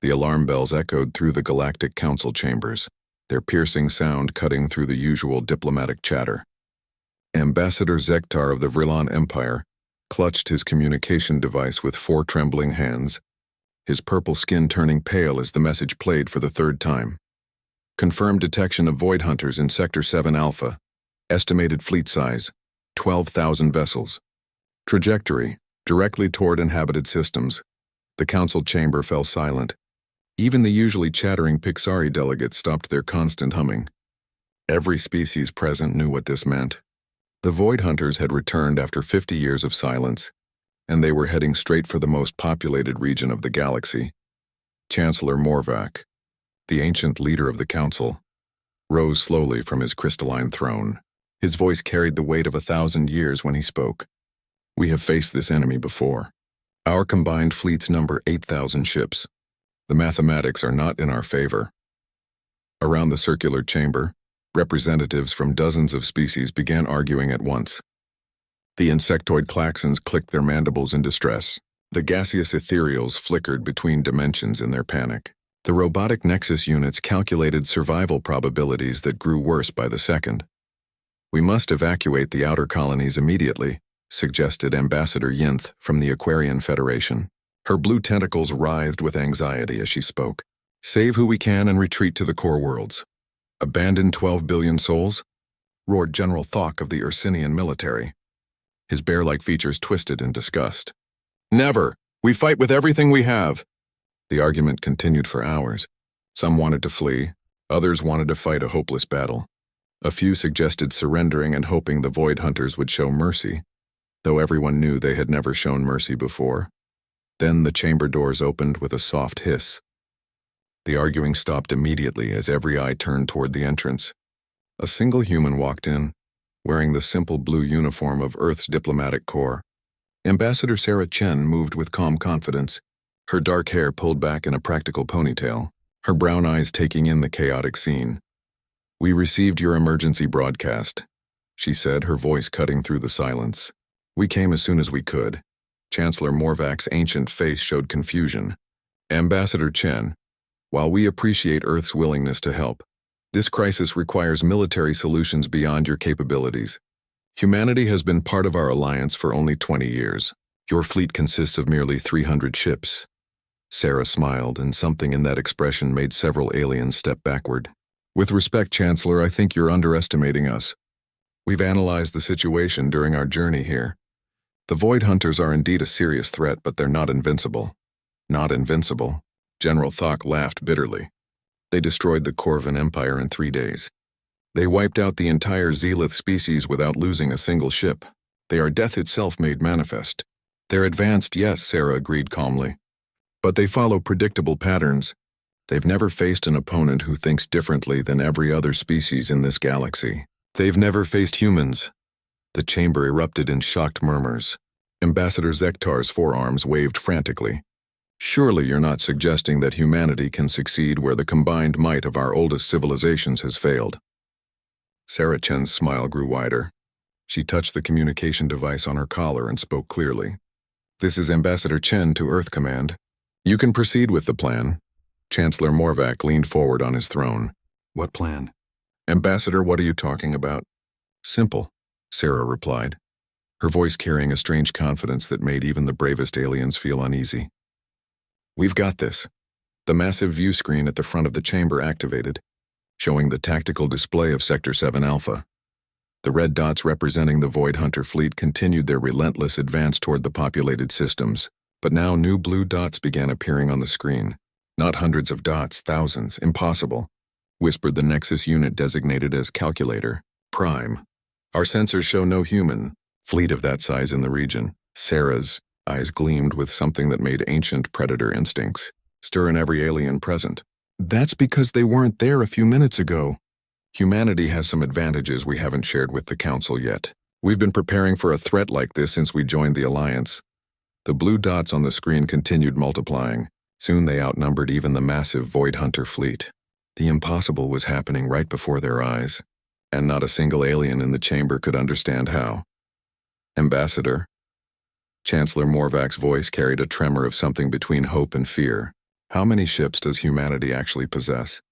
The alarm bells echoed through the galactic council chambers, their piercing sound cutting through the usual diplomatic chatter. Ambassador Zektar of the Vrilon Empire clutched his communication device with 4 trembling hands, his purple skin turning pale as the message played for the 3rd time. Confirmed detection of void hunters in Sector 7 Alpha. Estimated fleet size, 12,000 vessels. Trajectory, directly toward inhabited systems. The council chamber fell silent. Even the usually chattering Pixari delegates stopped their constant humming. Every species present knew what this meant. The void hunters had returned after 50 years of silence, and they were heading straight for the most populated region of the galaxy. Chancellor Morvac, the ancient leader of the council, rose slowly from his crystalline throne. His voice carried the weight of 1,000 years when he spoke. We have faced this enemy before. Our combined fleets number 8,000 ships. The mathematics are not in our favor. Around the circular chamber, representatives from dozens of species began arguing at once. The insectoid klaxons clicked their mandibles in distress. The gaseous ethereals flickered between dimensions in their panic. The robotic nexus units calculated survival probabilities that grew worse by the second. We must evacuate the outer colonies immediately, suggested Ambassador Yinth from the Aquarian Federation. Her blue tentacles writhed with anxiety as she spoke. Save who we can and retreat to the core worlds. Abandon 12 billion souls? Roared General Thok of the Ursinian military. His bear-like features twisted in disgust. Never! We fight with everything we have! The argument continued for hours. Some wanted to flee, others wanted to fight a hopeless battle. A few suggested surrendering and hoping the void hunters would show mercy, though everyone knew they had never shown mercy before. Then the chamber doors opened with a soft hiss. The arguing stopped immediately as every eye turned toward the entrance. A single human walked in, wearing the simple blue uniform of Earth's diplomatic corps. Ambassador Sarah Chen moved with calm confidence, her dark hair pulled back in a practical ponytail, her brown eyes taking in the chaotic scene. We received your emergency broadcast, she said, her voice cutting through the silence. We came as soon as we could. Chancellor Morvac's ancient face showed confusion. Ambassador Chen, while we appreciate Earth's willingness to help, this crisis requires military solutions beyond your capabilities. Humanity has been part of our alliance for only 20 years. Your fleet consists of merely 300 ships. Sarah smiled, and something in that expression made several aliens step backward. With respect, Chancellor, I think you're underestimating us. We've analyzed the situation during our journey here. The Void Hunters are indeed a serious threat, but they're not invincible. Not invincible? General Thok laughed bitterly. They destroyed the Corvan Empire in 3 days. They wiped out the entire Zealoth species without losing a single ship. They are death itself made manifest. They're advanced, yes, Sarah agreed calmly. But they follow predictable patterns. They've never faced an opponent who thinks differently than every other species in this galaxy. They've never faced humans. The chamber erupted in shocked murmurs. Ambassador Zektar's forearms waved frantically. Surely you're not suggesting that humanity can succeed where the combined might of our oldest civilizations has failed. Sarah Chen's smile grew wider. She touched the communication device on her collar and spoke clearly. This is Ambassador Chen to Earth Command. You can proceed with the plan. Chancellor Morvac leaned forward on his throne. What plan? Ambassador, what are you talking about? Simple, Sarah replied, her voice carrying a strange confidence that made even the bravest aliens feel uneasy. We've got this. The massive view screen at the front of the chamber activated, showing the tactical display of Sector 7 Alpha. The red dots representing the Void Hunter fleet continued their relentless advance toward the populated systems, but now new blue dots began appearing on the screen. Not hundreds of dots, thousands, impossible, whispered the Nexus unit designated as Calculator, Prime. Our sensors show no human fleet of that size in the region. Sarah's eyes gleamed with something that made ancient predator instincts stir in every alien present. That's because they weren't there a few minutes ago. Humanity has some advantages we haven't shared with the Council yet. We've been preparing for a threat like this since we joined the Alliance. The blue dots on the screen continued multiplying. Soon they outnumbered even the massive Void Hunter fleet. The impossible was happening right before their eyes, and not a single alien in the chamber could understand how. Ambassador. Chancellor Morvac's voice carried a tremor of something between hope and fear. How many ships does humanity actually possess?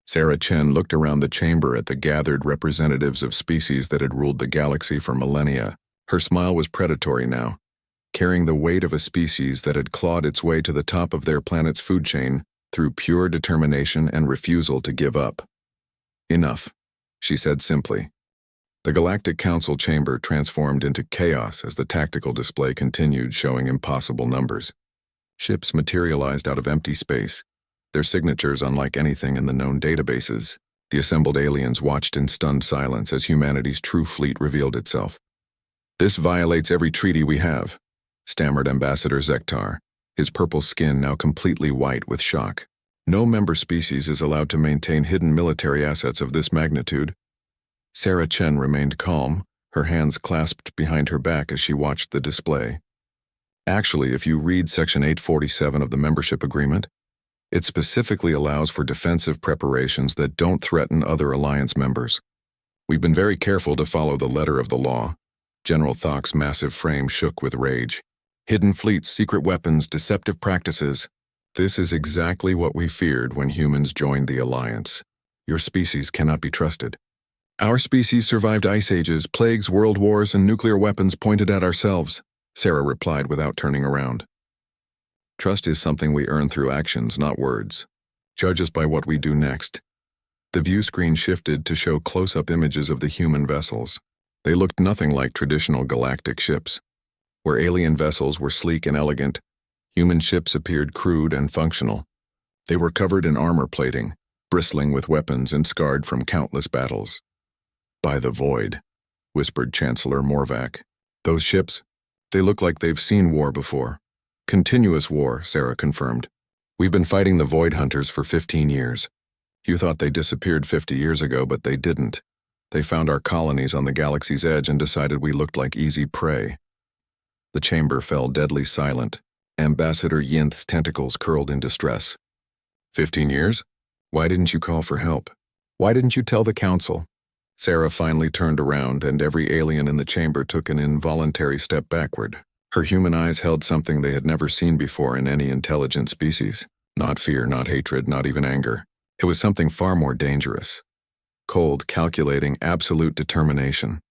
Sarah Chen looked around the chamber at the gathered representatives of species that had ruled the galaxy for millennia. Her smile was predatory now, carrying the weight of a species that had clawed its way to the top of their planet's food chain through pure determination and refusal to give up. Enough, she said simply. The Galactic Council chamber transformed into chaos as the tactical display continued, showing impossible numbers. Ships materialized out of empty space, their signatures unlike anything in the known databases. The assembled aliens watched in stunned silence as humanity's true fleet revealed itself. "This violates every treaty we have," stammered Ambassador Zektar, his purple skin now completely white with shock. "No member species is allowed to maintain hidden military assets of this magnitude." Sarah Chen remained calm, her hands clasped behind her back as she watched the display. Actually, if you read Section 847 of the membership agreement, it specifically allows for defensive preparations that don't threaten other alliance members. We've been very careful to follow the letter of the law. General Thok's massive frame shook with rage. Hidden fleets, secret weapons, deceptive practices. This is exactly what we feared when humans joined the alliance. Your species cannot be trusted. Our species survived ice ages, plagues, world wars, and nuclear weapons pointed at ourselves, Sarah replied without turning around. Trust is something we earn through actions, not words. Judge us by what we do next. The view screen shifted to show close-up images of the human vessels. They looked nothing like traditional galactic ships. Where alien vessels were sleek and elegant, human ships appeared crude and functional. They were covered in armor plating, bristling with weapons and scarred from countless battles. "By the void," whispered Chancellor Morvac. "Those ships, they look like they've seen war before." "Continuous war," Sarah confirmed. "We've been fighting the Void Hunters for 15 years. You thought they disappeared 50 years ago, but they didn't. They found our colonies on the galaxy's edge and decided we looked like easy prey." The chamber fell deadly silent. Ambassador Yinth's tentacles curled in distress. 15 years? Why didn't you call for help? Why didn't you tell the council? Sarah finally turned around, and every alien in the chamber took an involuntary step backward. Her human eyes held something they had never seen before in any intelligent species. Not fear, not hatred, not even anger. It was something far more dangerous. Cold, calculating, absolute determination.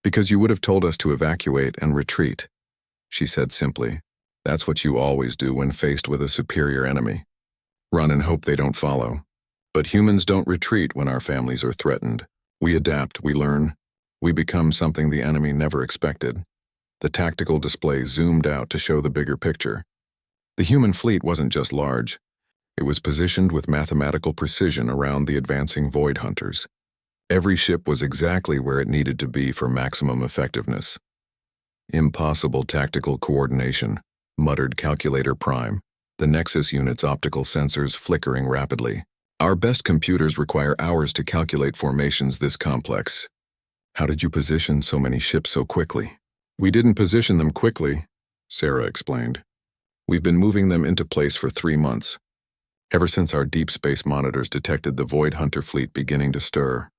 "Because you would have told us to evacuate and retreat," she said simply. "That's what you always do when faced with a superior enemy. Run and hope they don't follow. But humans don't retreat when our families are threatened. We adapt, we learn, we become something the enemy never expected." The tactical display zoomed out to show the bigger picture. The human fleet wasn't just large. It was positioned with mathematical precision around the advancing Void Hunters. Every ship was exactly where it needed to be for maximum effectiveness. "Impossible tactical coordination," muttered Calculator Prime, the Nexus unit's optical sensors flickering rapidly. "Our best computers require hours to calculate formations this complex. How did you position so many ships so quickly?" "We didn't position them quickly," Sarah explained. "We've been moving them into place for 3 months. Ever since our deep space monitors detected the Void Hunter fleet beginning to stir.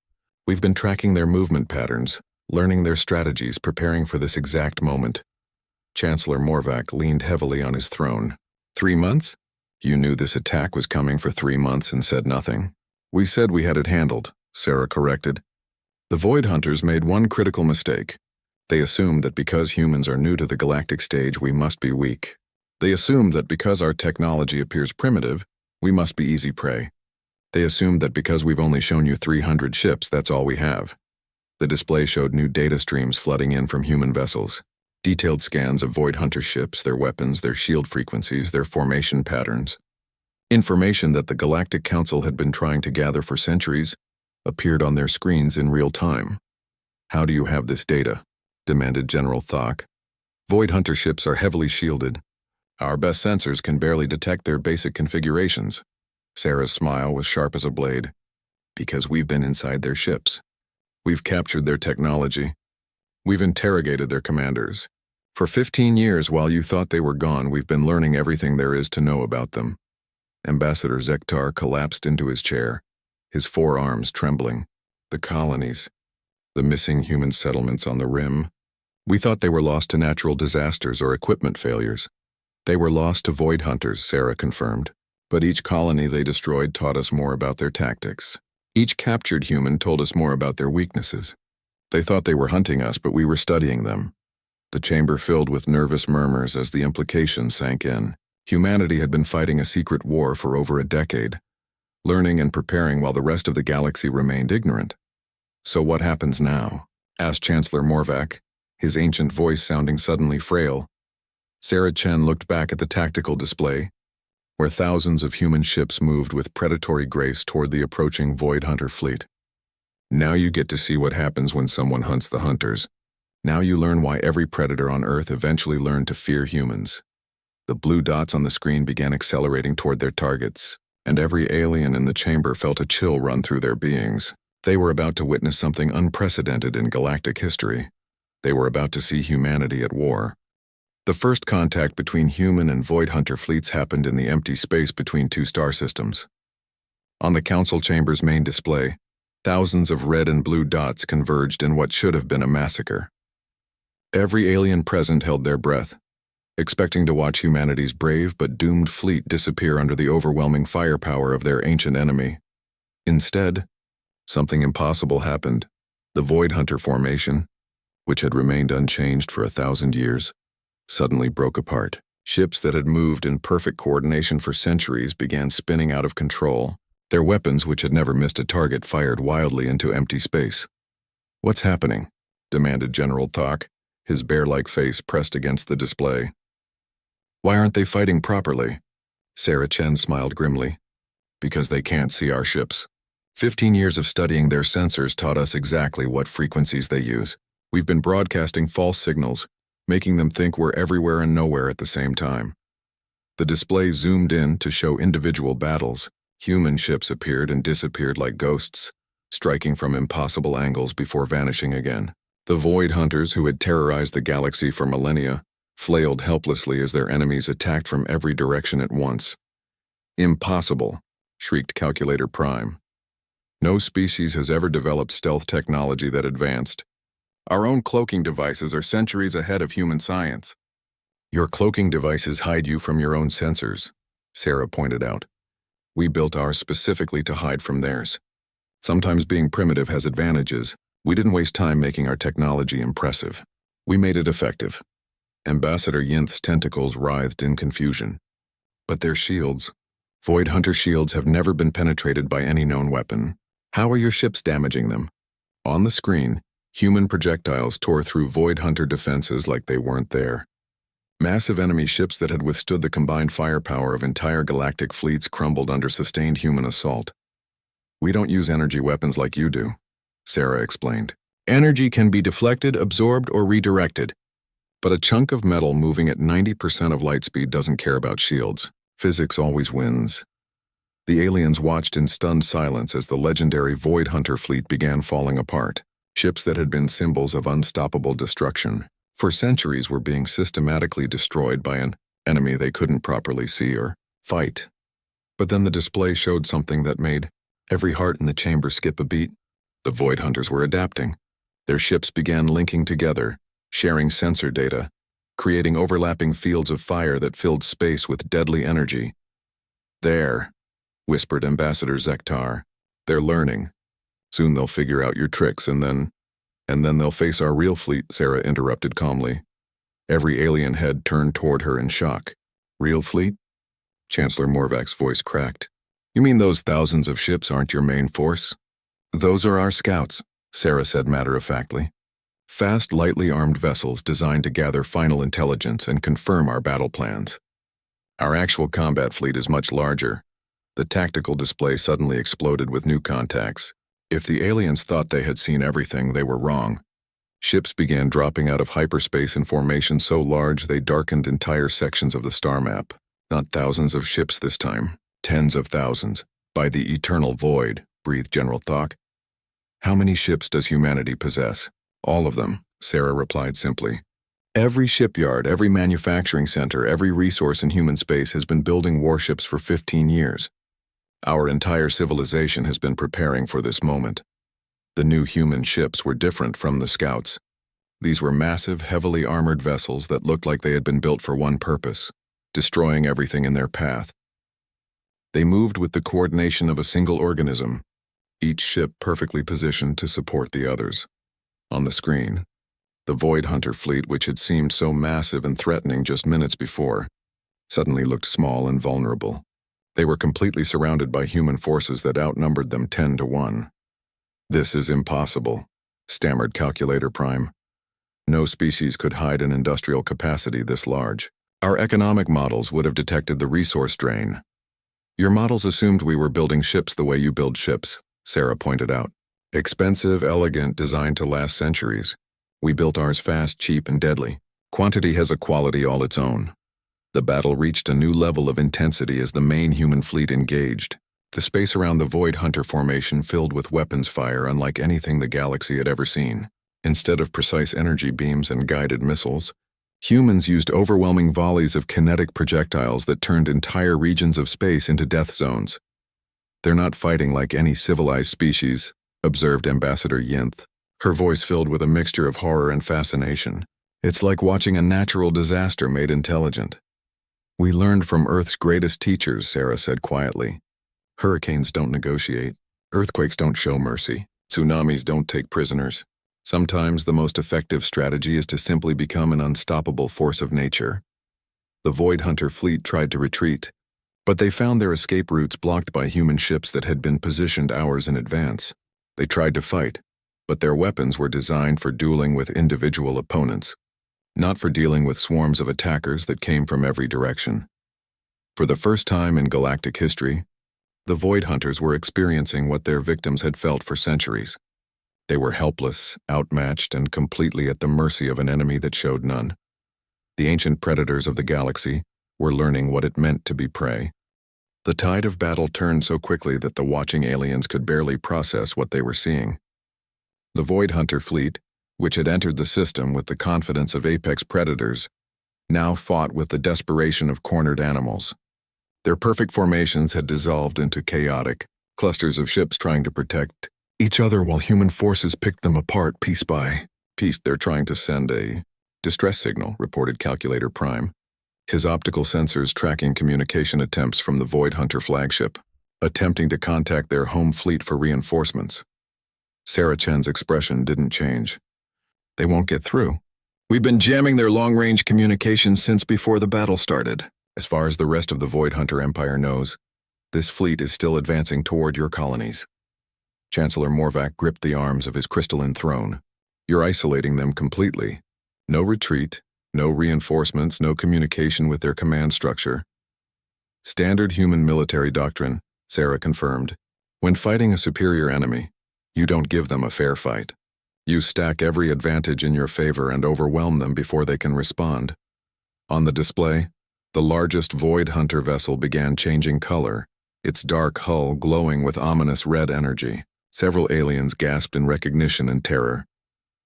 We've been tracking their movement patterns, learning their strategies, preparing for this exact moment." Chancellor Morvac leaned heavily on his throne. 3 months? You knew this attack was coming for 3 months and said nothing. "We said we had it handled," Sarah corrected. "The Void Hunters made one critical mistake. They assumed that because humans are new to the galactic stage, we must be weak. They assumed that because our technology appears primitive, we must be easy prey. They assumed that because we've only shown you 300 ships, that's all we have." The display showed new data streams flooding in from human vessels. Detailed scans of Void Hunter ships, their weapons, their shield frequencies, their formation patterns. Information that the Galactic Council had been trying to gather for centuries appeared on their screens in real time. "How do you have this data?" demanded General Thok. "Void Hunter ships are heavily shielded. Our best sensors can barely detect their basic configurations." Sarah's smile was sharp as a blade. "Because we've been inside their ships. We've captured their technology. We've interrogated their commanders. For 15 years, while you thought they were gone, we've been learning everything there is to know about them." Ambassador Zektar collapsed into his chair, his forearms trembling. "The colonies. The missing human settlements on the rim. We thought they were lost to natural disasters or equipment failures. They were lost to Void Hunters," Sarah confirmed. But each colony they destroyed taught us more about their tactics. Each captured human told us more about their weaknesses. They thought they were hunting us, but we were studying them. The chamber filled with nervous murmurs as the implications sank in. Humanity had been fighting a secret war for over a decade, learning and preparing while the rest of the galaxy remained ignorant. "So what happens now?" asked Chancellor Morvac, his ancient voice sounding suddenly frail. Sarah Chen looked back at the tactical display, where thousands of human ships moved with predatory grace toward the approaching Void Hunter fleet. "Now you get to see what happens when someone hunts the hunters. Now you learn why every predator on Earth eventually learned to fear humans." The blue dots on the screen began accelerating toward their targets, and every alien in the chamber felt a chill run through their beings. They were about to witness something unprecedented in galactic history. They were about to see humanity at war. The first contact between human and Void Hunter fleets happened in the empty space between two star systems. On the Council Chamber's main display, thousands of red and blue dots converged in what should have been a massacre. Every alien present held their breath, expecting to watch humanity's brave but doomed fleet disappear under the overwhelming firepower of their ancient enemy. Instead, something impossible happened. The Void Hunter formation, which had remained unchanged for 1,000 years, suddenly broke apart. Ships that had moved in perfect coordination for centuries began spinning out of control. Their weapons, which had never missed a target, fired wildly into empty space. "What's happening?" demanded General Thok, his bear-like face pressed against the display. "Why aren't they fighting properly?" Sarah Chen smiled grimly. "Because they can't see our ships. 15 years of studying their sensors taught us exactly what frequencies they use. We've been broadcasting false signals, making them think we're everywhere and nowhere at the same time." The display zoomed in to show individual battles. Human ships appeared and disappeared like ghosts, striking from impossible angles before vanishing again. The Void Hunters, who had terrorized the galaxy for millennia, flailed helplessly as their enemies attacked from every direction at once. "Impossible," shrieked Calculator Prime. "No species has ever developed stealth technology that advanced. Our own cloaking devices are centuries ahead of human science." "Your cloaking devices hide you from your own sensors," Sarah pointed out. "We built ours specifically to hide from theirs. Sometimes being primitive has advantages. We didn't waste time making our technology impressive. We made it effective." Ambassador Yinth's tentacles writhed in confusion. "But their shields, Void Hunter shields, have never been penetrated by any known weapon. How are your ships damaging them?" On the screen, human projectiles tore through Void Hunter defenses like they weren't there. Massive enemy ships that had withstood the combined firepower of entire galactic fleets crumbled under sustained human assault. "We don't use energy weapons like you do," Sarah explained. "Energy can be deflected, absorbed, or redirected. But a chunk of metal moving at 90% of light speed doesn't care about shields. Physics always wins." The aliens watched in stunned silence as the legendary Void Hunter fleet began falling apart. Ships that had been symbols of unstoppable destruction for centuries were being systematically destroyed by an enemy they couldn't properly see or fight. But then the display showed something that made every heart in the chamber skip a beat. The Void Hunters were adapting. Their ships began linking together, sharing sensor data, creating overlapping fields of fire that filled space with deadly energy. "There," whispered Ambassador Zektar. "They're learning. Soon they'll figure out your tricks, and then they'll face our real fleet," Sarah interrupted calmly. Every alien head turned toward her in shock. "Real fleet?" Chancellor Morvac's voice cracked. "You mean those thousands of ships aren't your main force?" "Those are our scouts," Sarah said matter-of-factly. "Fast, lightly armed vessels designed to gather final intelligence and confirm our battle plans. Our actual combat fleet is much larger." The tactical display suddenly exploded with new contacts. If the aliens thought they had seen everything, they were wrong. Ships began dropping out of hyperspace in formations so large they darkened entire sections of the star map. Not thousands of ships this time, tens of thousands. "By the eternal void," breathed General Thok. "How many ships does humanity possess?" "All of them," Sarah replied simply. "Every shipyard, every manufacturing center, every resource in human space has been building warships for 15 years. Our entire civilization has been preparing for this moment." The new human ships were different from the scouts. These were massive, heavily armored vessels that looked like they had been built for one purpose: destroying everything in their path. They moved with the coordination of a single organism, each ship perfectly positioned to support the others. On the screen, the Void Hunter fleet, which had seemed so massive and threatening just minutes before, suddenly looked small and vulnerable. They were completely surrounded by human forces that outnumbered them 10 to 1. "This is impossible," stammered Calculator Prime. "No species could hide an industrial capacity this large. Our economic models would have detected the resource drain." "Your models assumed we were building ships the way you build ships," Sarah pointed out. "Expensive, elegant, designed to last centuries. We built ours fast, cheap, and deadly. Quantity has a quality all its own." The battle reached a new level of intensity as the main human fleet engaged. The space around the Void Hunter formation filled with weapons fire unlike anything the galaxy had ever seen. Instead of precise energy beams and guided missiles, humans used overwhelming volleys of kinetic projectiles that turned entire regions of space into death zones. "They're not fighting like any civilized species," observed Ambassador Yinth, her voice filled with a mixture of horror and fascination. "It's like watching a natural disaster made intelligent." "We learned from Earth's greatest teachers," Sarah said quietly. "Hurricanes don't negotiate. Earthquakes don't show mercy. Tsunamis don't take prisoners. Sometimes the most effective strategy is to simply become an unstoppable force of nature." The Void Hunter fleet tried to retreat, but they found their escape routes blocked by human ships that had been positioned hours in advance. They tried to fight, but their weapons were designed for dueling with individual opponents, not for dealing with swarms of attackers that came from every direction. For the first time in galactic history, the Void Hunters were experiencing what their victims had felt for centuries. They were helpless, outmatched, and completely at the mercy of an enemy that showed none. The ancient predators of the galaxy were learning what it meant to be prey. The tide of battle turned so quickly that the watching aliens could barely process what they were seeing. The Void Hunter fleet, which had entered the system with the confidence of apex predators, now fought with the desperation of cornered animals. Their perfect formations had dissolved into chaotic clusters of ships trying to protect each other while human forces picked them apart piece by piece. "They're trying to send a distress signal," reported Calculator Prime, his optical sensors tracking communication attempts from the Void Hunter flagship, attempting to contact their home fleet for reinforcements. Sarah Chen's expression didn't change. "They won't get through. We've been jamming their long-range communications since before the battle started. As far as the rest of the Void Hunter Empire knows, this fleet is still advancing toward your colonies." Chancellor Morvac gripped the arms of his crystalline throne. "You're isolating them completely. No retreat, no reinforcements, no communication with their command structure." "Standard human military doctrine," Sarah confirmed. "When fighting a superior enemy, you don't give them a fair fight. You stack every advantage in your favor and overwhelm them before they can respond." On the display, the largest Void Hunter vessel began changing color, its dark hull glowing with ominous red energy. Several aliens gasped in recognition and terror.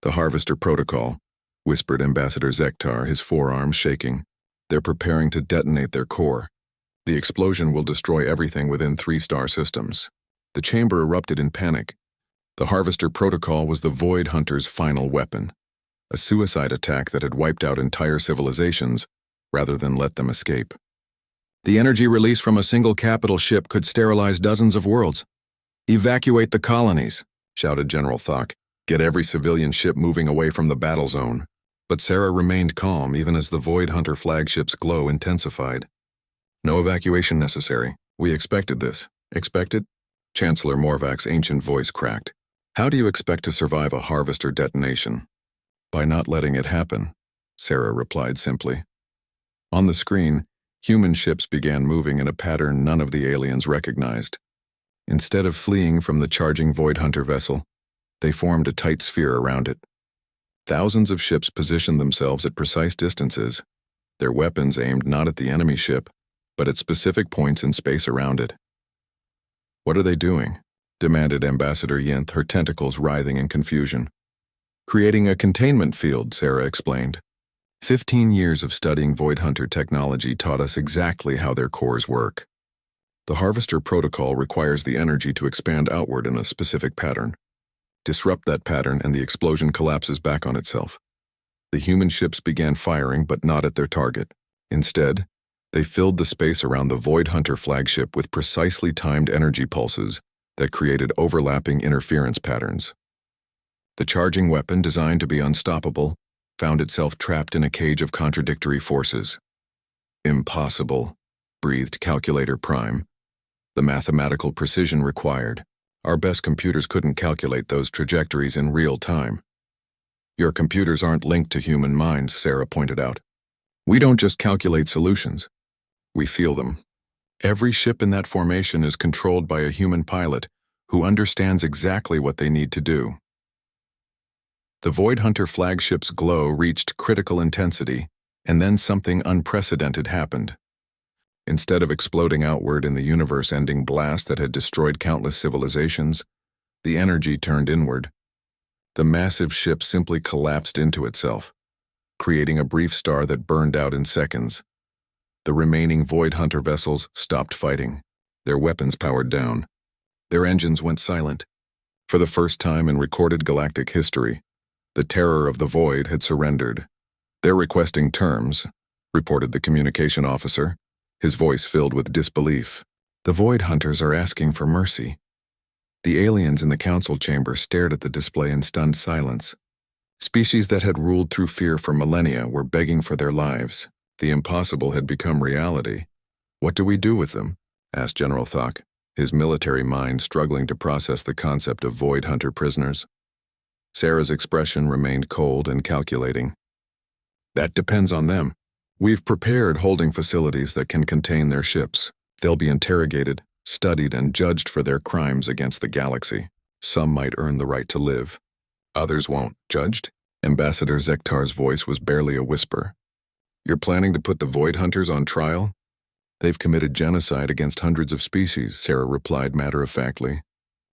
"The Harvester Protocol," whispered Ambassador Zektar, his forearms shaking. "They're preparing to detonate their core. The explosion will destroy everything within 3-star systems." The chamber erupted in panic. The Harvester Protocol was the Void Hunter's final weapon, a suicide attack that had wiped out entire civilizations rather than let them escape. "The energy release from a single capital ship could sterilize dozens of worlds. Evacuate the colonies," shouted General Thok. "Get every civilian ship moving away from the battle zone." But Sarah remained calm even as the Void Hunter flagship's glow intensified. "No evacuation necessary. We expected this." "Expected?" Chancellor Morvac's ancient voice cracked. "How do you expect to survive a Harvester detonation?" "By not letting it happen," Sarah replied simply. On the screen, human ships began moving in a pattern none of the aliens recognized. Instead of fleeing from the charging Void Hunter vessel, they formed a tight sphere around it. Thousands of ships positioned themselves at precise distances, their weapons aimed not at the enemy ship, but at specific points in space around it. "What are they doing?" demanded Ambassador Yinth, her tentacles writhing in confusion. "Creating a containment field," Sarah explained. 15 years of studying Void Hunter technology taught us exactly how their cores work. The Harvester Protocol requires the energy to expand outward in a specific pattern. Disrupt that pattern and the explosion collapses back on itself. The human ships began firing, but not at their target. Instead, They filled the space around the Void Hunter flagship with precisely timed energy pulses that created overlapping interference patterns. The charging weapon, designed to be unstoppable, found itself trapped in a cage of contradictory forces. Impossible, breathed Calculator Prime. The mathematical precision required. Our best computers couldn't calculate those trajectories in real time. Your computers aren't linked to human minds, Sarah pointed out. We don't just calculate solutions. We feel them. Every ship in that formation is controlled by a human pilot who understands exactly what they need to do. The Void Hunter flagship's glow reached critical intensity, and then something unprecedented happened. Instead of exploding outward in the universe-ending blast that had destroyed countless civilizations, the energy turned inward. The massive ship simply collapsed into itself, creating a brief star that burned out in seconds. The remaining Void Hunter vessels stopped fighting, their weapons powered down. Their engines went silent. For the first time in recorded galactic history, the terror of the Void had surrendered. They're requesting terms, reported the communication officer, his voice filled with disbelief. The Void Hunters are asking for mercy. The aliens in the council chamber stared at the display in stunned silence. Species that had ruled through fear for millennia were begging for their lives. The impossible had become reality. What do we do with them? Asked General Thok, his military mind struggling to process the concept of Void Hunter prisoners. Sarah's expression remained cold and calculating. That depends on them. We've prepared holding facilities that can contain their ships. They'll be interrogated, studied, and judged for their crimes against the galaxy. Some might earn the right to live. Others won't. Judged? Ambassador Zektar's voice was barely a whisper. You're planning to put the Void Hunters on trial? They've committed genocide against hundreds of species, Sarah replied matter-of-factly.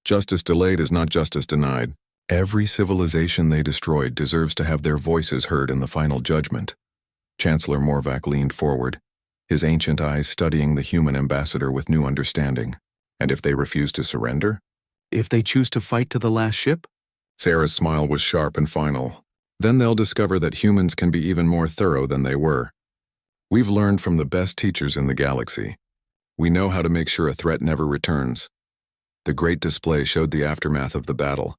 Justice delayed is not justice denied. Every civilization they destroyed deserves to have their voices heard in the final judgment. Chancellor Morvac leaned forward, his ancient eyes studying the human ambassador with new understanding. And if they refuse to surrender? If they choose to fight to the last ship? Sarah's smile was sharp and final. Then they'll discover that humans can be even more thorough than they were. We've learned from the best teachers in the galaxy. We know how to make sure a threat never returns. The great display showed the aftermath of the battle.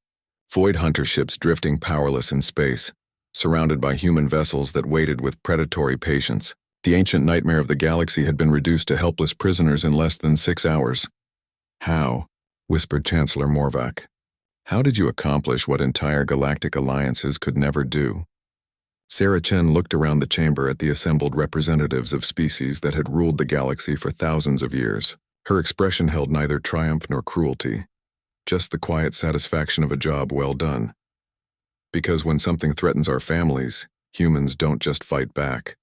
Void Hunter ships drifting powerless in space, surrounded by human vessels that waited with predatory patience. The ancient nightmare of the galaxy had been reduced to helpless prisoners in less than 6 hours. How? Whispered Chancellor Morvac. How did you accomplish what entire galactic alliances could never do? Sarah Chen looked around the chamber at the assembled representatives of species that had ruled the galaxy for thousands of years. Her expression held neither triumph nor cruelty, just the quiet satisfaction of a job well done. Because when something threatens our families, humans don't just fight back,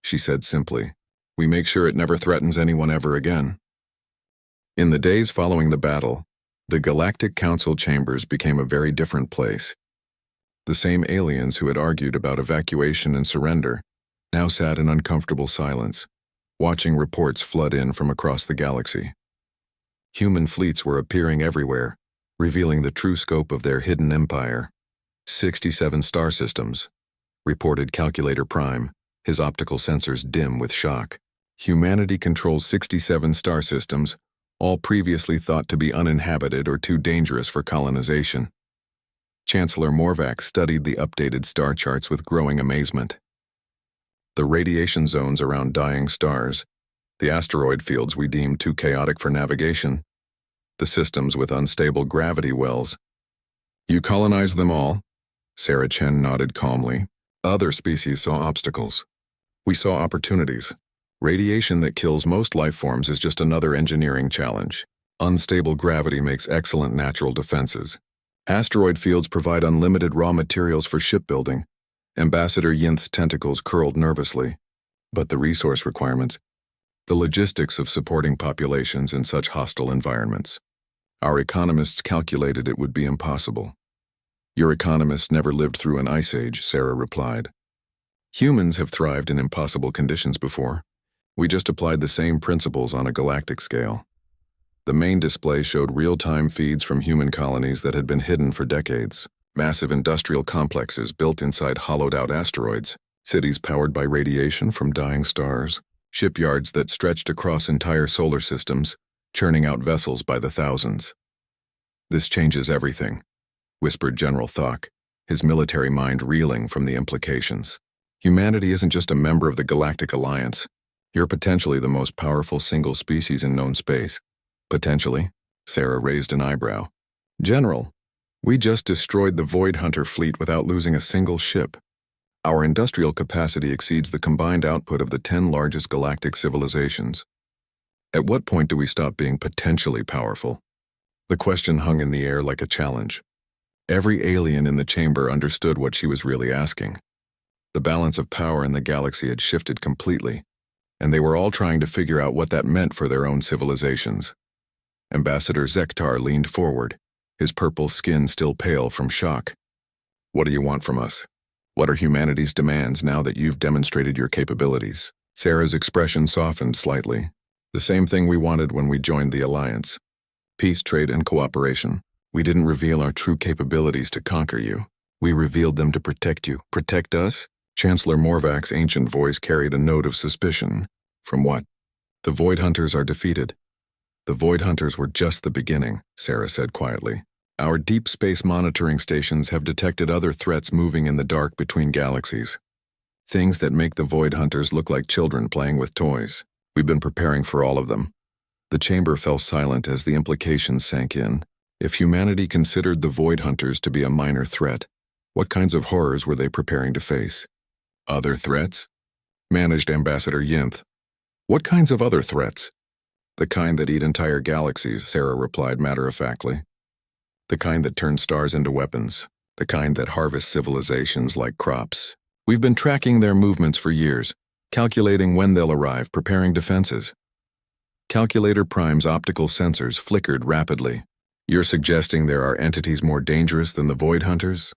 she said simply. We make sure it never threatens anyone ever again. In the days following the battle, the Galactic Council chambers became a very different place. The same aliens who had argued about evacuation and surrender now sat in uncomfortable silence, watching reports flood in from across the galaxy. Human fleets were appearing everywhere, revealing the true scope of their hidden empire. 67 star systems, reported Calculator Prime, his optical sensors dim with shock. Humanity controls 67 star systems, all previously thought to be uninhabited or too dangerous for colonization. Chancellor Morvac studied the updated star charts with growing amazement. The radiation zones around dying stars, the asteroid fields we deemed too chaotic for navigation, the systems with unstable gravity wells. You colonized them all? Sarah Chen nodded calmly. Other species saw obstacles. We saw opportunities. Radiation that kills most life forms is just another engineering challenge. Unstable gravity makes excellent natural defenses. Asteroid fields provide unlimited raw materials for shipbuilding. Ambassador Yinth's tentacles curled nervously. But the resource requirements, the logistics of supporting populations in such hostile environments. Our economists calculated it would be impossible. Your economists never lived through an ice age, Sarah replied. Humans have thrived in impossible conditions before. We just applied the same principles on a galactic scale. The main display showed real-time feeds from human colonies that had been hidden for decades. Massive industrial complexes built inside hollowed-out asteroids, cities powered by radiation from dying stars, shipyards that stretched across entire solar systems, churning out vessels by the thousands. "This changes everything," whispered General Thok, his military mind reeling from the implications. "Humanity isn't just a member of the Galactic Alliance. You're potentially the most powerful single species in known space." "Potentially?" Sarah raised an eyebrow. "General, we just destroyed the Void Hunter fleet without losing a single ship. Our industrial capacity exceeds the combined output of the 10 largest galactic civilizations. At what point do we stop being potentially powerful?" The question hung in the air like a challenge. Every alien in the chamber understood what she was really asking. The balance of power in the galaxy had shifted completely, and they were all trying to figure out what that meant for their own civilizations. Ambassador Zektar leaned forward, his purple skin still pale from shock. "What do you want from us? What are humanity's demands now that you've demonstrated your capabilities?" Sarah's expression softened slightly. "The same thing we wanted when we joined the Alliance. Peace, trade, and cooperation. We didn't reveal our true capabilities to conquer you. We revealed them to protect you." "Protect us?" Chancellor Morvac's ancient voice carried a note of suspicion. "From what?" "The Void Hunters are defeated." "The Void Hunters were just the beginning," Sarah said quietly. "Our deep space monitoring stations have detected other threats moving in the dark between galaxies. Things that make the Void Hunters look like children playing with toys. We've been preparing for all of them." The chamber fell silent as the implications sank in. If humanity considered the Void Hunters to be a minor threat, what kinds of horrors were they preparing to face? "Other threats?" managed Ambassador Yinth. "What kinds of other threats?" "The kind that eat entire galaxies," Sarah replied matter-of-factly. "The kind that turn stars into weapons. The kind that harvest civilizations like crops. We've been tracking their movements for years, calculating when they'll arrive, preparing defenses." Calculator Prime's optical sensors flickered rapidly. "You're suggesting there are entities more dangerous than the Void Hunters?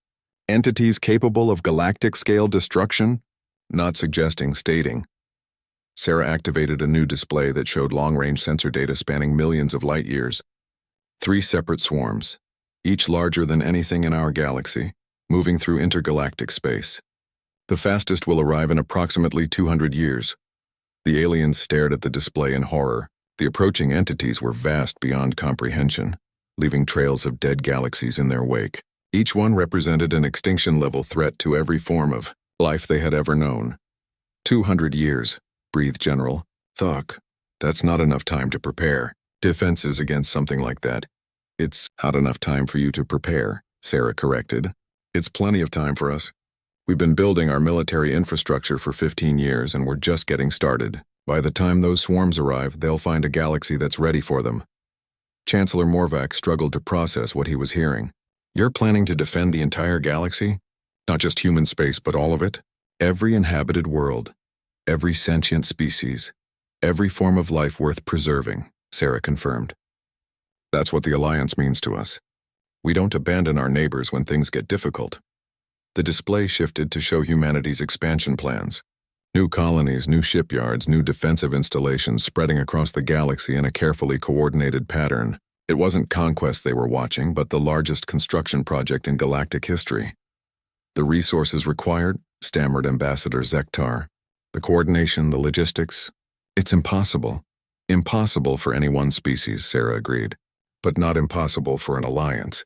Entities capable of galactic-scale destruction?" "Not suggesting, stating." Sarah activated a new display that showed long-range sensor data spanning millions of light-years. 3 separate swarms, each larger than anything in our galaxy, moving through intergalactic space. "The fastest will arrive in approximately 200 years. The aliens stared at the display in horror. The approaching entities were vast beyond comprehension, leaving trails of dead galaxies in their wake. Each one represented an extinction-level threat to every form of life they had ever known. 200 years, breathed General Thok. "That's not enough time to prepare defenses against something like that." "It's not enough time for you to prepare," Sarah corrected. "It's plenty of time for us. We've been building our military infrastructure for 15 years and we're just getting started. By the time those swarms arrive, they'll find a galaxy that's ready for them." Chancellor Morvac struggled to process what he was hearing. "You're planning to defend the entire galaxy? Not just human space, but all of it?" "Every inhabited world, every sentient species, every form of life worth preserving," Sarah confirmed. "That's what the Alliance means to us. We don't abandon our neighbors when things get difficult." The display shifted to show humanity's expansion plans. New colonies, new shipyards, new defensive installations spreading across the galaxy in a carefully coordinated pattern. It wasn't conquest they were watching, but the largest construction project in galactic history. "The resources required?" stammered Ambassador Zektar. "The coordination, the logistics? It's impossible. Impossible for any one species," Sarah agreed. "But not impossible for an alliance.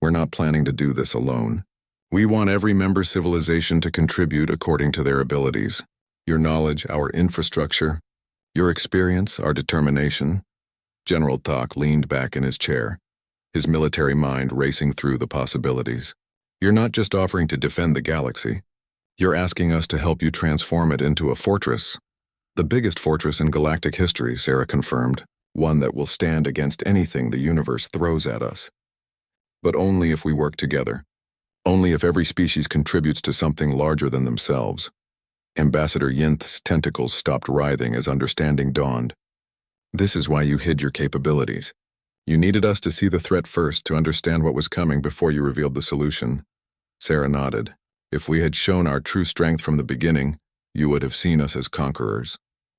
We're not planning to do this alone. We want every member civilization to contribute according to their abilities. Your knowledge, our infrastructure, your experience, our determination." General Thok leaned back in his chair, his military mind racing through the possibilities. "You're not just offering to defend the galaxy. You're asking us to help you transform it into a fortress. The biggest fortress in galactic history," Sarah confirmed. "One that will stand against anything the universe throws at us. But only if we work together. Only if every species contributes to something larger than themselves." Ambassador Yinth's tentacles stopped writhing as understanding dawned. "This is why you hid your capabilities. You needed us to see the threat first to understand what was coming before you revealed the solution." Sarah nodded. "If we had shown our true strength from the beginning, you would have seen us as conquerors.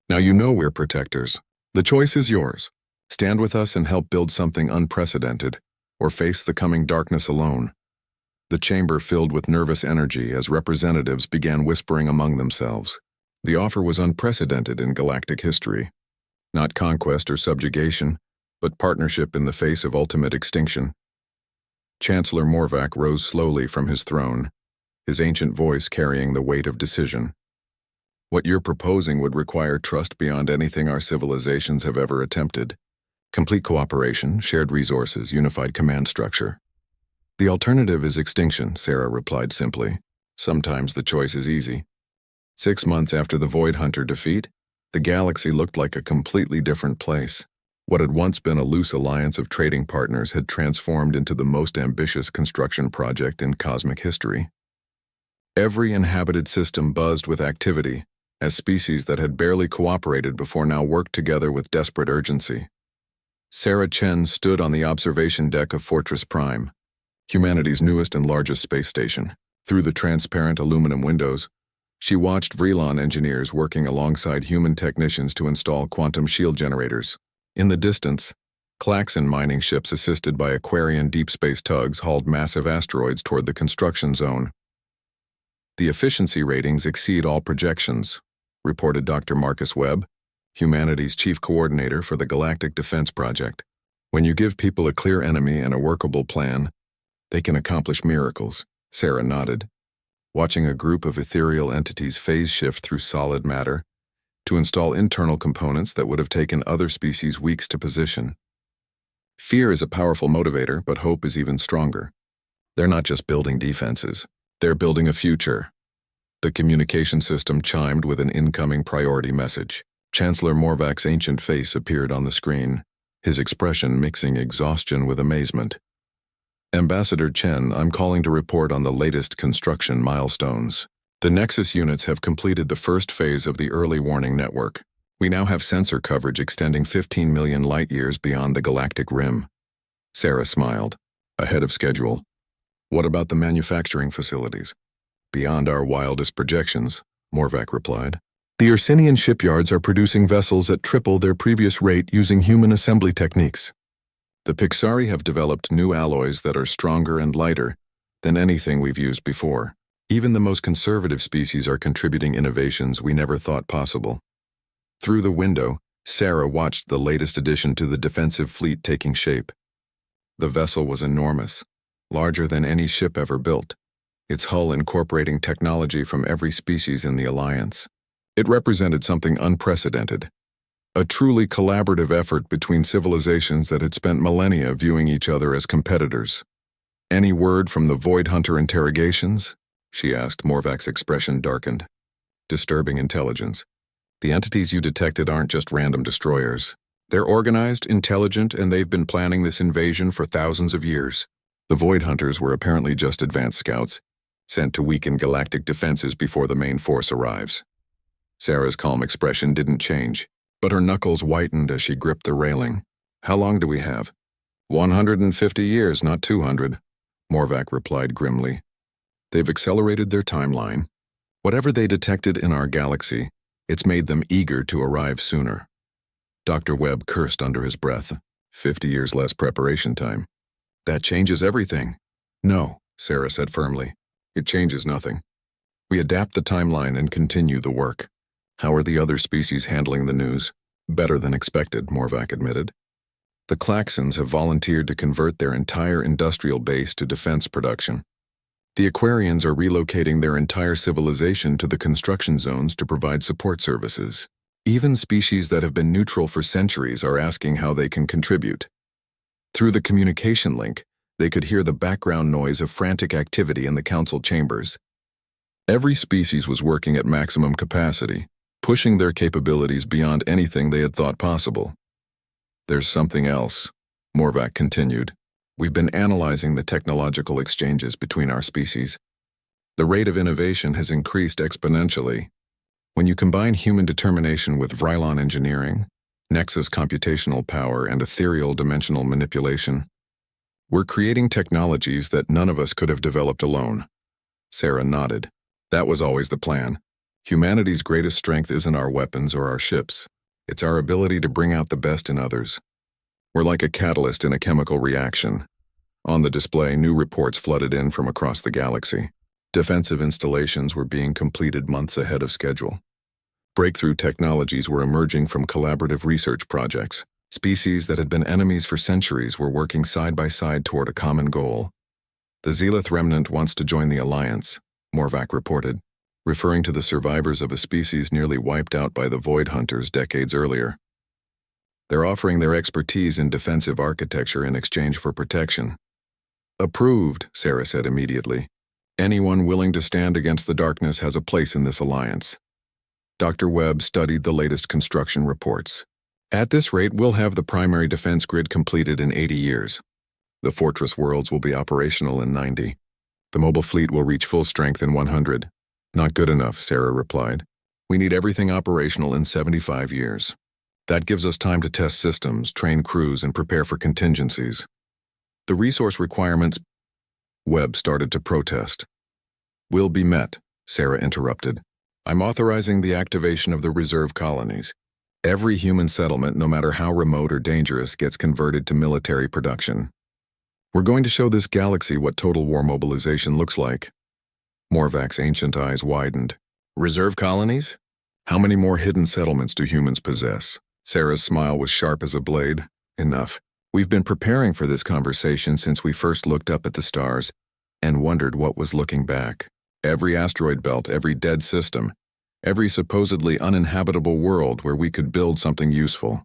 Now you know we're protectors. The choice is yours. Stand with us and help build something unprecedented, or face the coming darkness alone." The chamber filled with nervous energy as representatives began whispering among themselves. The offer was unprecedented in galactic history. Not conquest or subjugation, but partnership in the face of ultimate extinction. Chancellor Morvac rose slowly from his throne, his ancient voice carrying the weight of decision. What you're proposing would require trust beyond anything our civilizations have ever attempted. Complete cooperation, shared resources, unified command structure. The alternative is extinction, Sarah replied simply. Sometimes the choice is easy. 6 months after the Void Hunter defeat, the galaxy looked like a completely different place. What had once been a loose alliance of trading partners had transformed into the most ambitious construction project in cosmic history. Every inhabited system buzzed with activity, as species that had barely cooperated before now worked together with desperate urgency. Sarah Chen stood on the observation deck of Fortress Prime, humanity's newest and largest space station. Through the transparent aluminum windows, she watched Vrelon engineers working alongside human technicians to install quantum shield generators. In the distance, Klaxon mining ships assisted by Aquarian deep space tugs hauled massive asteroids toward the construction zone. The efficiency ratings exceed all projections, reported Dr. Marcus Webb, humanity's chief coordinator for the Galactic Defense Project. When you give people a clear enemy and a workable plan, they can accomplish miracles, Sarah nodded, watching a group of ethereal entities phase shift through solid matter to install internal components that would have taken other species weeks to position. Fear is a powerful motivator, but hope is even stronger. They're not just building defenses, they're building a future. The communication system chimed with an incoming priority message. Chancellor Morvac's ancient face appeared on the screen, his expression mixing exhaustion with amazement. Ambassador Chen, I'm calling to report on the latest construction milestones. The Nexus units have completed the first phase of the early warning network. We now have sensor coverage extending 15 million light-years beyond the galactic rim. Sarah smiled. Ahead of schedule. What about the manufacturing facilities? Beyond our wildest projections, Morvac replied. The Ursinian shipyards are producing vessels at triple their previous rate using human assembly techniques. The Pixari have developed new alloys that are stronger and lighter than anything we've used before. Even the most conservative species are contributing innovations we never thought possible. Through the window, Sarah watched the latest addition to the defensive fleet taking shape. The vessel was enormous, larger than any ship ever built, its hull incorporating technology from every species in the Alliance. It represented something unprecedented, a truly collaborative effort between civilizations that had spent millennia viewing each other as competitors. Any word from the Void Hunter interrogations? She asked. Morvac's expression darkened. Disturbing intelligence. The entities you detected aren't just random destroyers. They're organized, intelligent, and they've been planning this invasion for thousands of years. The Void Hunters were apparently just advanced scouts, sent to weaken galactic defenses before the main force arrives. Sarah's calm expression didn't change, but her knuckles whitened as she gripped the railing. How long do we have? 150 years, not 200, Morvac replied grimly. They've accelerated their timeline. Whatever they detected in our galaxy, it's made them eager to arrive sooner. Dr. Webb cursed under his breath. 50 years less preparation time. That changes everything. No, Sarah said firmly. It changes nothing. We adapt the timeline and continue the work. How are the other species handling the news? Better than expected, Morvac admitted. The Klaxons have volunteered to convert their entire industrial base to defense production. The Aquarians are relocating their entire civilization to the construction zones to provide support services. Even species that have been neutral for centuries are asking how they can contribute. Through the communication link, they could hear the background noise of frantic activity in the council chambers. Every species was working at maximum capacity, pushing their capabilities beyond anything they had thought possible. There's something else, Morvac continued. We've been analyzing the technological exchanges between our species. The rate of innovation has increased exponentially. When you combine human determination with Vrylon engineering, Nexus computational power, and ethereal dimensional manipulation, we're creating technologies that none of us could have developed alone. Sarah nodded. That was always the plan. Humanity's greatest strength isn't our weapons or our ships. It's our ability to bring out the best in others. We're like a catalyst in a chemical reaction. On the display, new reports flooded in from across the galaxy. Defensive installations were being completed months ahead of schedule. Breakthrough technologies were emerging from collaborative research projects. Species that had been enemies for centuries were working side by side toward a common goal. The Zealoth remnant wants to join the Alliance, Morvac reported, referring to the survivors of a species nearly wiped out by the Void Hunters decades earlier. They're offering their expertise in defensive architecture in exchange for protection. Approved, Sarah said immediately. Anyone willing to stand against the darkness has a place in this alliance. Dr. Webb studied the latest construction reports. At this rate, we'll have the primary defense grid completed in 80 years. The fortress worlds will be operational in 90. The mobile fleet will reach full strength in 100. Not good enough, Sarah replied. We need everything operational in 75 years. That gives us time to test systems, train crews, and prepare for contingencies. The resource requirements, Webb started to protest. Will be met, Sarah interrupted. I'm authorizing the activation of the reserve colonies. Every human settlement, no matter how remote or dangerous, gets converted to military production. We're going to show this galaxy what total war mobilization looks like. Morvac's ancient eyes widened. Reserve colonies? How many more hidden settlements do humans possess? Sarah's smile was sharp as a blade. Enough. We've been preparing for this conversation since we first looked up at the stars and wondered what was looking back. Every asteroid belt, every dead system, every supposedly uninhabitable world where we could build something useful.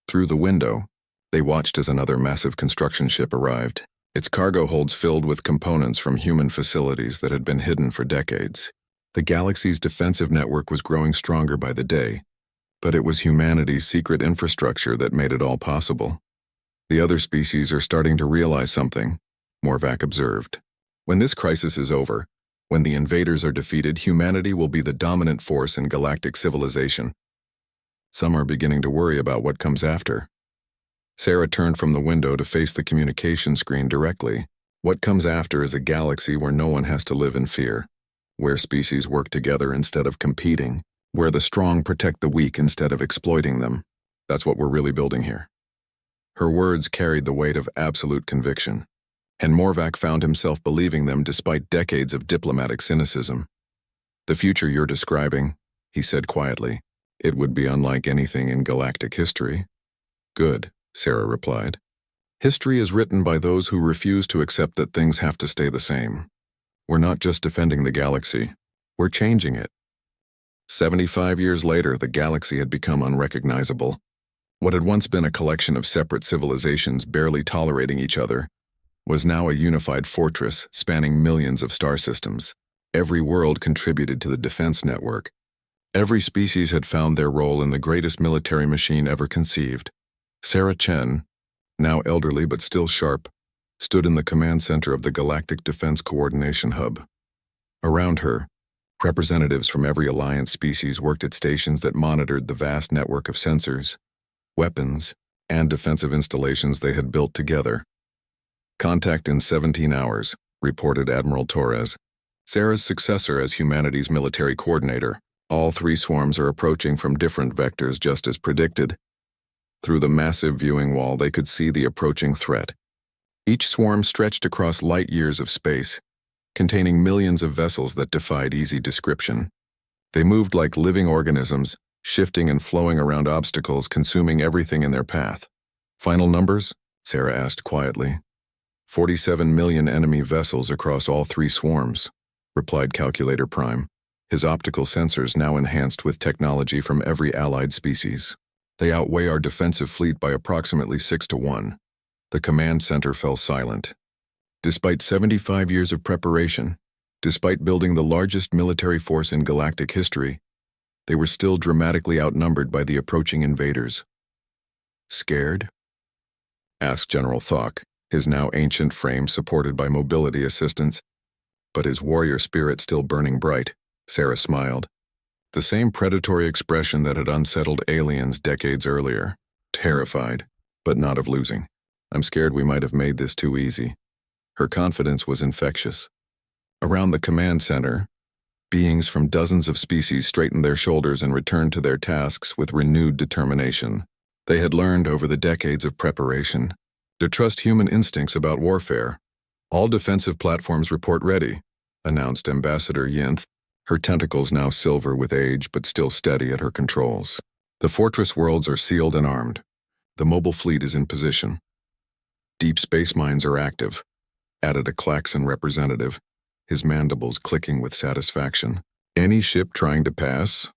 Through the window, they watched as another massive construction ship arrived, its cargo holds filled with components from human facilities that had been hidden for decades. The galaxy's defensive network was growing stronger by the day, but it was humanity's secret infrastructure that made it all possible. The other species are starting to realize something, Morvac observed. When this crisis is over, when the invaders are defeated, humanity will be the dominant force in galactic civilization. Some are beginning to worry about what comes after. Sarah turned from the window to face the communication screen directly. What comes after is a galaxy where no one has to live in fear, where species work together instead of competing, where the strong protect the weak instead of exploiting them. That's what we're really building here. Her words carried the weight of absolute conviction, and Morvac found himself believing them despite decades of diplomatic cynicism. The future you're describing, he said quietly, it would be unlike anything in galactic history. Good, Sarah replied. History is written by those who refuse to accept that things have to stay the same. We're not just defending the galaxy, we're changing it. 75 years later, the galaxy had become unrecognizable. What had once been a collection of separate civilizations barely tolerating each other was now a unified fortress spanning millions of star systems. Every world contributed to the defense network. Every species had found their role in the greatest military machine ever conceived. Sarah Chen, now elderly but still sharp, stood in the command center of the Galactic Defense Coordination Hub. Around her, representatives from every Alliance species worked at stations that monitored the vast network of sensors, weapons, and defensive installations they had built together. Contact in 17 hours, reported Admiral Torres, Sarah's successor as humanity's military coordinator. All three swarms are approaching from different vectors just as predicted. Through the massive viewing wall, they could see the approaching threat. Each swarm stretched across light years of space, containing millions of vessels that defied easy description. They moved like living organisms, shifting and flowing around obstacles, consuming everything in their path. Final numbers? Sarah asked quietly. 47 million enemy vessels across all three swarms, replied Calculator Prime, his optical sensors now enhanced with technology from every allied species. They outweigh our defensive fleet by approximately 6-1. The command center fell silent. Despite 75 years of preparation, despite building the largest military force in galactic history, they were still dramatically outnumbered by the approaching invaders. Scared? Asked General Thok, his now ancient frame supported by mobility assistance, but his warrior spirit still burning bright. Sarah smiled. The same predatory expression that had unsettled aliens decades earlier. Terrified, but not of losing. I'm scared we might have made this too easy. Her confidence was infectious. Around the command center, beings from dozens of species straightened their shoulders and returned to their tasks with renewed determination. They had learned over the decades of preparation to trust human instincts about warfare. All defensive platforms report ready, announced Ambassador Yinth, her tentacles now silver with age but still steady at her controls. The fortress worlds are sealed and armed. The mobile fleet is in position. Deep space mines are active, added a Klaxon representative, his mandibles clicking with satisfaction. Any ship trying to pass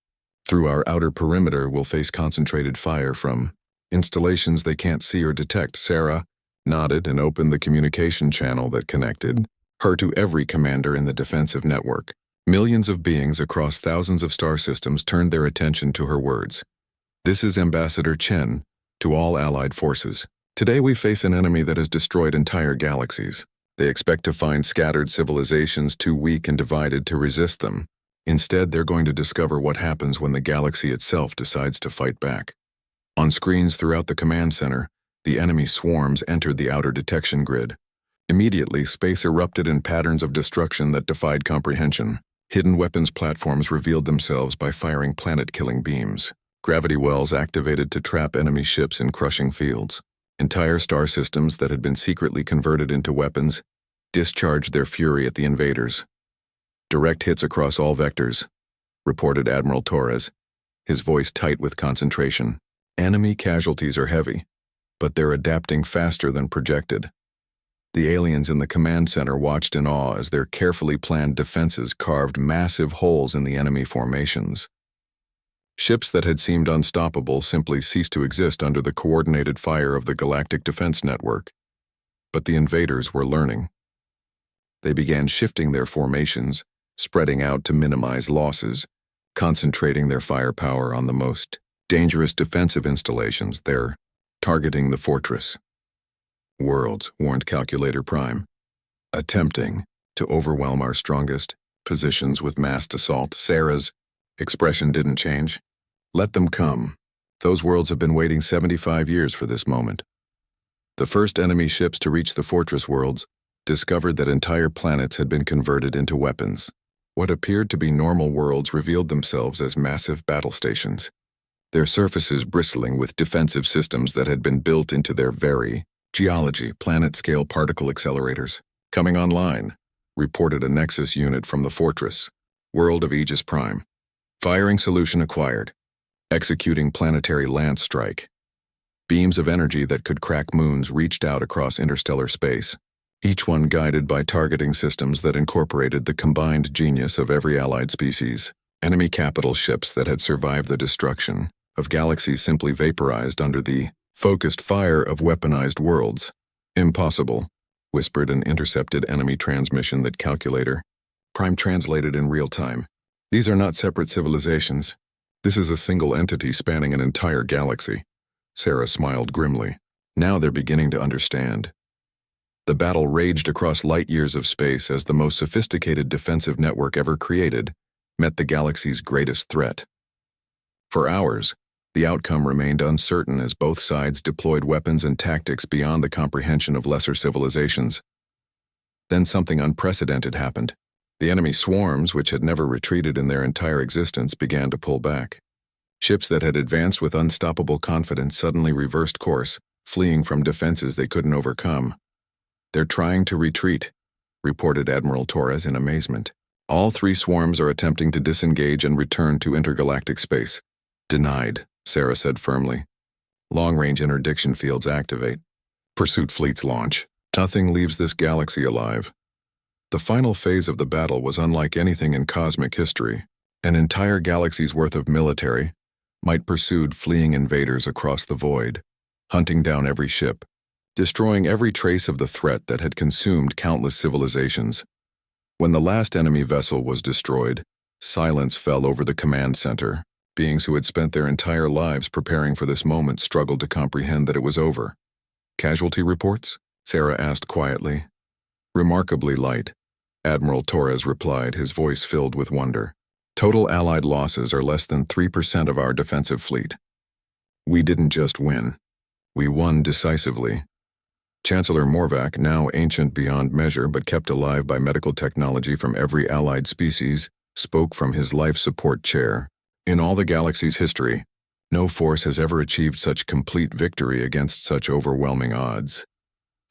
through our outer perimeter will face concentrated fire from installations they can't see or detect. Sarah nodded and opened the communication channel that connected her to every commander in the defensive network. Millions of beings across thousands of star systems turned their attention to her words. This is Ambassador Chen, to all allied forces. Today we face an enemy that has destroyed entire galaxies. They expect to find scattered civilizations too weak and divided to resist them. Instead, they're going to discover what happens when the galaxy itself decides to fight back. On screens throughout the command center, the enemy swarms entered the outer detection grid. Immediately, space erupted in patterns of destruction that defied comprehension. Hidden weapons platforms revealed themselves by firing planet-killing beams. Gravity wells activated to trap enemy ships in crushing fields. Entire star systems that had been secretly converted into weapons discharged their fury at the invaders. Direct hits across all vectors, reported Admiral Torres, his voice tight with concentration. Enemy casualties are heavy, but they're adapting faster than projected. The aliens in the command center watched in awe as their carefully planned defenses carved massive holes in the enemy formations. Ships that had seemed unstoppable simply ceased to exist under the coordinated fire of the Galactic Defense Network. But the invaders were learning. They began shifting their formations, spreading out to minimize losses, concentrating their firepower on the most dangerous defensive installations. They're targeting the fortress worlds, warned Calculator Prime, attempting to overwhelm our strongest positions with massed assault. Sarah's expression didn't change. Let them come. Those worlds have been waiting 75 years for this moment. The first enemy ships to reach the fortress worlds discovered that entire planets had been converted into weapons. What appeared to be normal worlds revealed themselves as massive battle stations, their surfaces bristling with defensive systems that had been built into their very geology. Planet-scale particle accelerators coming online, reported a Nexus unit from the fortress world of Aegis Prime. Firing solution acquired. Executing planetary lance strike. Beams of energy that could crack moons reached out across interstellar space, each one guided by targeting systems that incorporated the combined genius of every allied species. Enemy capital ships that had survived the destruction of galaxies simply vaporized under the focused fire of weaponized worlds. Impossible, whispered an intercepted enemy transmission that Calculator Prime translated in real time. These are not separate civilizations. This is a single entity spanning an entire galaxy. Sarah smiled grimly. Now they're beginning to understand. The battle raged across light years of space as the most sophisticated defensive network ever created met the galaxy's greatest threat. For hours, the outcome remained uncertain as both sides deployed weapons and tactics beyond the comprehension of lesser civilizations. Then something unprecedented happened. The enemy swarms, which had never retreated in their entire existence, began to pull back. Ships that had advanced with unstoppable confidence suddenly reversed course, fleeing from defenses they couldn't overcome. They're trying to retreat, reported Admiral Torres in amazement. All three swarms are attempting to disengage and return to intergalactic space. Denied, Sarah said firmly. Long-range interdiction fields activate. Pursuit fleets launch. Nothing leaves this galaxy alive. The final phase of the battle was unlike anything in cosmic history. An entire galaxy's worth of military might pursued fleeing invaders across the void, hunting down every ship, destroying every trace of the threat that had consumed countless civilizations. When the last enemy vessel was destroyed, silence fell over the command center. Beings who had spent their entire lives preparing for this moment struggled to comprehend that it was over. Casualty reports? Sarah asked quietly. Remarkably light, Admiral Torres replied, his voice filled with wonder. Total Allied losses are less than 3% of our defensive fleet. We didn't just win. We won decisively. Chancellor Morvac, now ancient beyond measure but kept alive by medical technology from every Allied species, spoke from his life support chair. In all the galaxy's history, no force has ever achieved such complete victory against such overwhelming odds.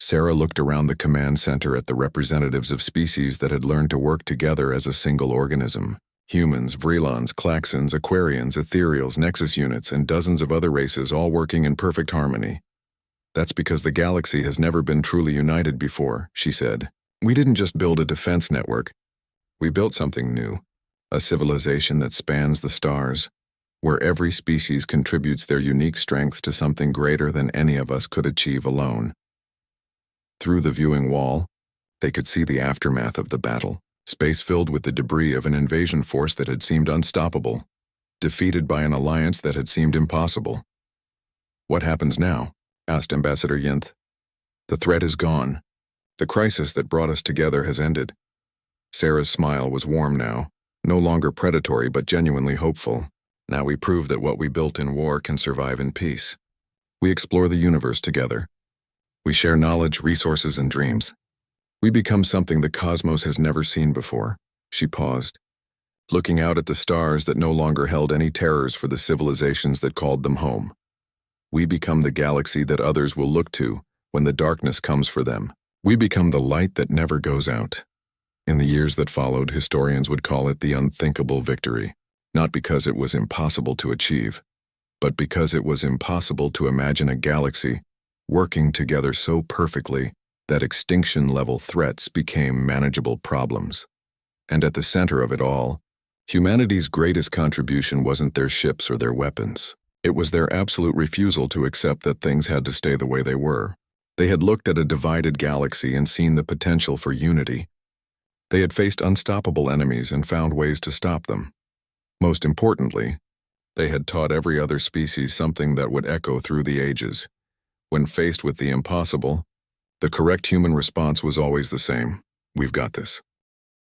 Sarah looked around the command center at the representatives of species that had learned to work together as a single organism. Humans, Vrelons, Klaxons, Aquarians, Ethereals, Nexus units, and dozens of other races all working in perfect harmony. That's because the galaxy has never been truly united before, she said. We didn't just build a defense network. We built something new, a civilization that spans the stars, where every species contributes their unique strengths to something greater than any of us could achieve alone. Through the viewing wall, they could see the aftermath of the battle, space filled with the debris of an invasion force that had seemed unstoppable, defeated by an alliance that had seemed impossible. What happens now? Asked Ambassador Yinth. The threat is gone. The crisis that brought us together has ended. Sarah's smile was warm now, no longer predatory but genuinely hopeful. Now we prove that what we built in war can survive in peace. We explore the universe together. We share knowledge, resources, and dreams. We become something the cosmos has never seen before. She paused, looking out at the stars that no longer held any terrors for the civilizations that called them home. We become the galaxy that others will look to when the darkness comes for them. We become the light that never goes out. In the years that followed, historians would call it the unthinkable victory, not because it was impossible to achieve, but because it was impossible to imagine a galaxy working together so perfectly that extinction-level threats became manageable problems. And at the center of it all, humanity's greatest contribution wasn't their ships or their weapons. It was their absolute refusal to accept that things had to stay the way they were. They had looked at a divided galaxy and seen the potential for unity. They had faced unstoppable enemies and found ways to stop them. Most importantly, they had taught every other species something that would echo through the ages. When faced with the impossible, the correct human response was always the same: we've got this.